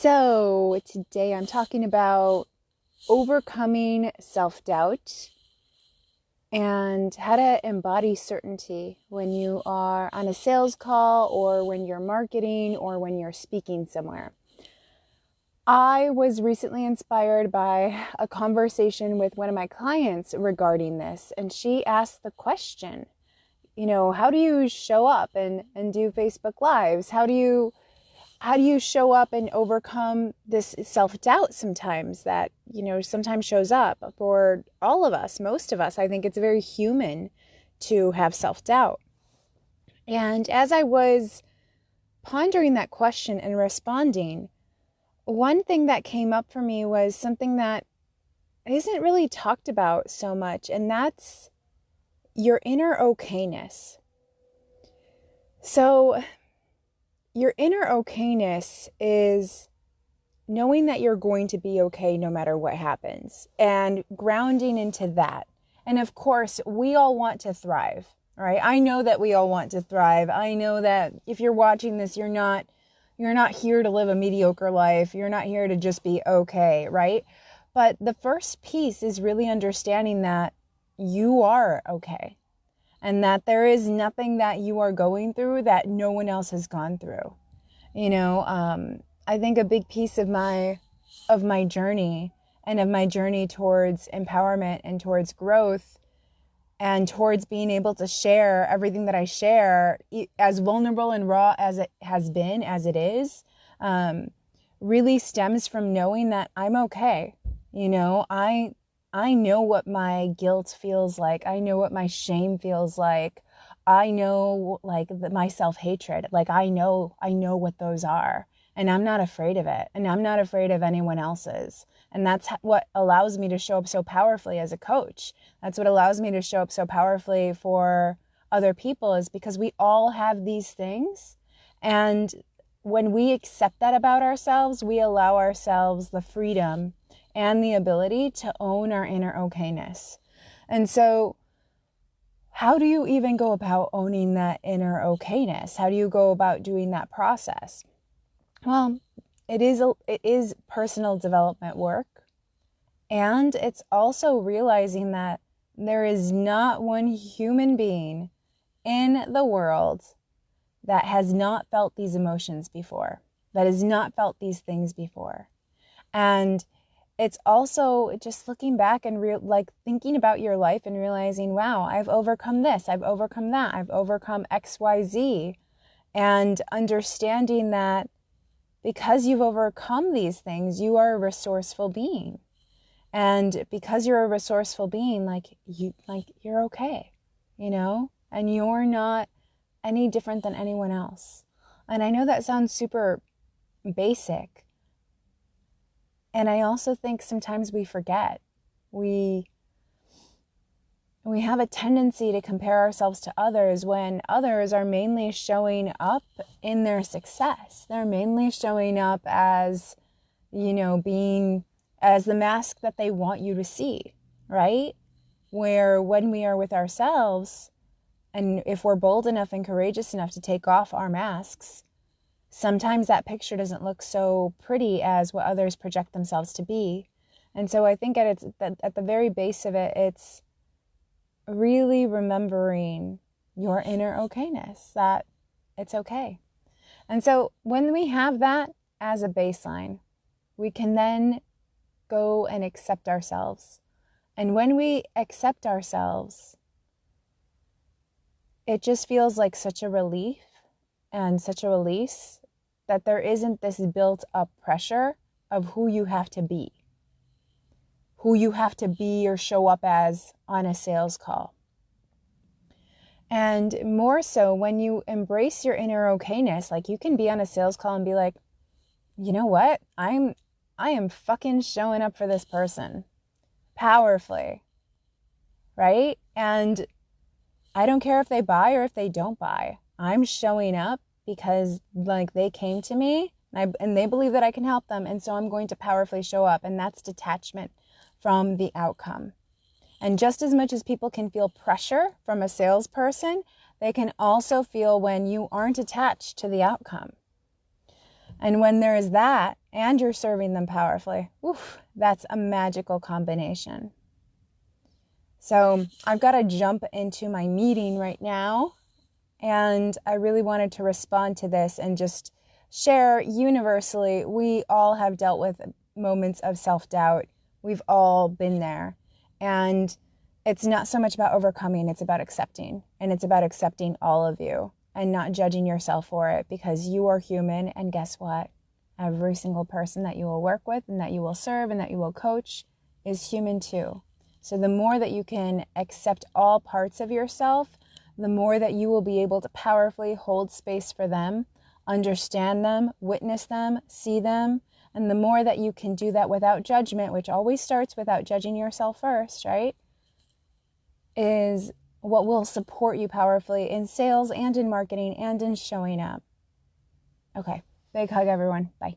So today I'm talking about overcoming self-doubt and how to embody certainty when you are on a sales call or when you're marketing or when you're speaking somewhere. I was recently inspired by a conversation with one of my clients regarding this, and she asked the question, how do you show up and do Facebook Lives? How do you show up and overcome this self-doubt sometimes that, sometimes shows up for all of us, most of us? I think it's very human to have self-doubt. And as I was pondering that question and responding, one thing that came up for me was something that isn't really talked about so much, and that's your inner okayness. So your inner okayness is knowing that you're going to be okay no matter what happens and grounding into that. And of course, we all want to thrive, right? I know that we all want to thrive. I know that if you're watching this, you're not here to live a mediocre life. You're not here to just be okay, right? But the first piece is really understanding that you are okay and that there is nothing that you are going through that no one else has gone through. I think a big piece of my journey and of my journey towards empowerment and towards growth and towards being able to share everything that I share, as vulnerable and raw as it has been, as it is, really stems from knowing that I'm okay. I know what my guilt feels like. I know what my shame feels like. I know my self-hatred. I know what those are, and I'm not afraid of it, and I'm not afraid of anyone else's. And that's what allows me to show up so powerfully as a coach. That's what allows me to show up so powerfully for other people, is because we all have these things. And when we accept that about ourselves, we allow ourselves the freedom and the ability to own our inner okayness. And so how do you even go about owning that inner okayness? How do you go about doing that process? Well, it is personal development work. And it's also realizing that there is not one human being in the world that has not felt these emotions before, that has not felt these things before. And it's also just looking back and thinking about your life and realizing, wow, I've overcome this, I've overcome that, I've overcome XYZ, and understanding that because you've overcome these things, you are a resourceful being. And because you're a resourceful being, you're okay, and you're not any different than anyone else. And I know that sounds super basic. And I also think sometimes we forget. We have a tendency to compare ourselves to others when others are mainly showing up in their success. They're mainly showing up as, being as the mask that they want you to see, right? Where when we are with ourselves, and if we're bold enough and courageous enough to take off our masks, sometimes that picture doesn't look so pretty as what others project themselves to be. And so I think at the very base of it, it's really remembering your inner okayness, that it's okay. And so when we have that as a baseline, we can then go and accept ourselves. And when we accept ourselves, it just feels like such a relief and such a release that there isn't this built up pressure of who you have to be or show up as on a sales call. And more so when you embrace your inner okayness, you can be on a sales call and be like, you know what? I am fucking showing up for this person powerfully, right? And I don't care if they buy or if they don't buy. I'm showing up because they came to me and they believe that I can help them. And so I'm going to powerfully show up. And that's detachment from the outcome. And just as much as people can feel pressure from a salesperson, they can also feel when you aren't attached to the outcome. And when there is that and you're serving them powerfully, oof, that's a magical combination. So I've got to jump into my meeting right now. And I really wanted to respond to this and just share universally, we all have dealt with moments of self-doubt. We've all been there. And it's not so much about overcoming, it's about accepting. And it's about accepting all of you and not judging yourself for it, because you are human. And guess what? Every single person that you will work with and that you will serve and that you will coach is human too. So the more that you can accept all parts of yourself, the more that you will be able to powerfully hold space for them, understand them, witness them, see them. And the more that you can do that without judgment, which always starts without judging yourself first, right? Is what will support you powerfully in sales and in marketing and in showing up. Okay, big hug everyone. Bye.